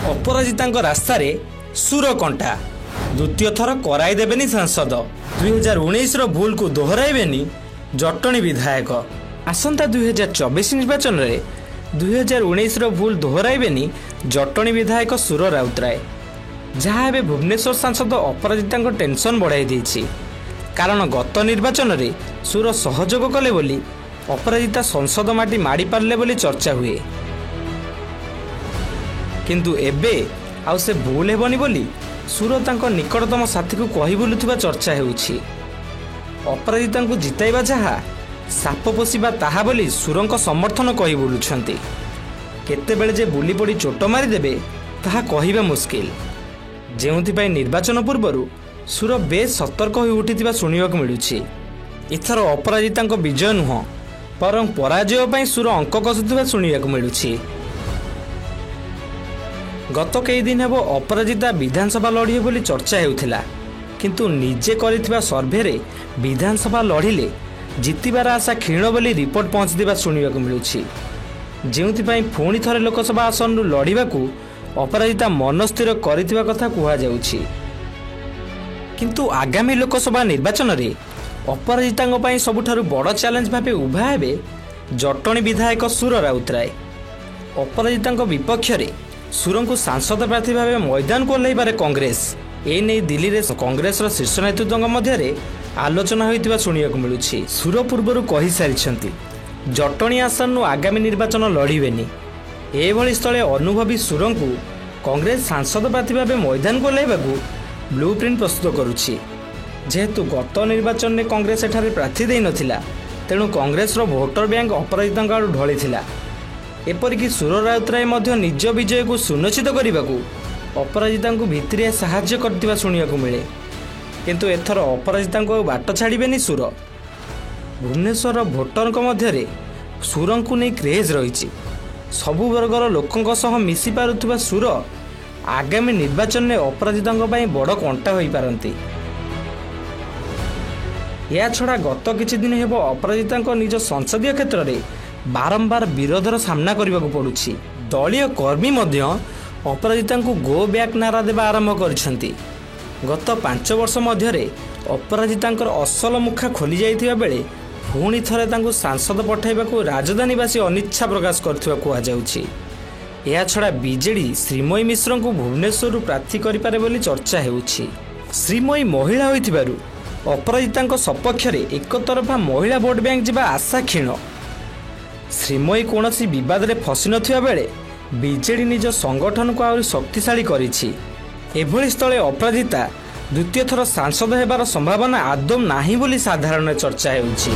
अपराजिता रास्तार सुरकंटा द्वितीय थर कराइदेवेनी सांसद 2019 भूल को दोहराइबेनी जटणी विधायक आसंता 2024 निर्वाचन में 2019 भूल दोहराइबेनी जटणी विधायक सुर राउतराय जहाँ एवं भुवनेश्वर सांसद अपराजिता टेंशन बढ़ाई देछि कारण गत निर्वाचन में सुर सहयोग कले बोली अपराजिता संसद माटी माड़ी पारले बोली चर्चा हुए किंतु एबे आउ से भूल हेबनी बोली सुर तांको निकटतम साथी को कहि बुलुथिबा चर्चा हेउछि अपराजिता को जिताइबा जहा साप पोषिबा ताहा बोली सुरंक समर्थन कहि बुलुछंती केतेबेले जे बुली पड़ी चोट मारी देबे ताहा कहिबा मुश्किल जेउथिपाई निर्वाचन पूर्वरु सुर बेस सतर्क होई उठिथिबा सुनिबाक मिलुछि एथर अपराजिता विजय नुह परं पराजय पई सुर अंक कसुथिबा सुनिबाक मिलुछि गत कई दिन हेब अपराजिता विधानसभा लड़िए बोली चर्चा हेउथिला किंतु निजे करिथिबा सर्वे रे विधानसभा लड़िले जितिबार आशा क्षीण बोली रिपोर्ट पहुंचदिबा सुनिबाक मिलुछि जेउथिपाई पुणी थरे लोकसभा आसन रु लड़िबाकू अपराजिता मन स्थिर करिथिबा कथा कुहा जाउछि किंतु आगामी लोकसभा निर्वाचन रे अपराजिता पई सबुठारु बड़ चैलेंज भाबे उभा हेबे जटणी विधायक सुर राउतराय अपराजिता विपक्ष रे सुरं को सांसद प्रार्थी भाव मैदान को ओह्लैबारे कांग्रेस एने दिल्ली रे कांग्रेस शीर्ष नेतृत्व मध्य आलोचना होइतिबा सुनिबाक मिलुछि सुर पूर्वरु कहि सारिछंती जटणी आसन आगामी निर्वाचन लड़िबेनी एभली स्थले अनुभवी सुरं को कांग्रेस सांसद प्रार्थी भाव मैदान को ओह्लैबाकू ब्लूप्रिंट प्रस्तुत करुछि जेहेतु गत निर्वाचन में कांग्रेस एठारे प्रार्थी देई नथिला तेणु कांग्रेस भोटर बैंक अपराजिता आड़ू ढलिथिला एपरिक सुर राउतराय मध्य निज विजय को सुनिश्चित करने को अपराजिता भितरिया साहाय्य करथिबा सुनिबाकू मिले किंतु एथर अपराजिता बाट छाड़िबेनी सुर भुवनेश्वर भोटर मध्य सुरं को नहीं क्रेज रही सबु वर्गर लोकों सह मिसी पारुथिबा सुर आगामी निर्वाचन में अपराजिता बड़ कंटा हो पारती या छड़ा गत किछि दिन हेब अपराजिता निज संसदीय क्षेत्र में बारंबार विरोधर सामना करने को पड़ुछि दलीय कर्मी मध्य अपराजिता गो बैक नारा देवा आरंभ करिसेंती गत 5 वर्ष मध्य अपराजिता असल मुखा खोली जाइथिबा बेले पुणी थरे तांको सांसद पठाइबाकू राजधानीवासी अनिच्छा प्रकाश करथिबा कुहा जाउछि या छड़ा बीजेडी श्रीमयी मिश्र को भुवनेश्वर प्रार्थी करिपारे बोली चर्चा हेउछि श्रीमयी महिला होइथिबारु अपराजिता सपक्ष रे एक तरफा महिला भोट बैंक जिबा आशा क्षीण श्रीमयी कौन बद में फसी नथिबा बेले बीजेडी निज संगठन को आहरी शक्तिशाली करिछि एभली स्थले अपराजिता द्वितीय थर सांसद हेबार संभावना आदम नाही बोली साधारण चर्चा हेउछि।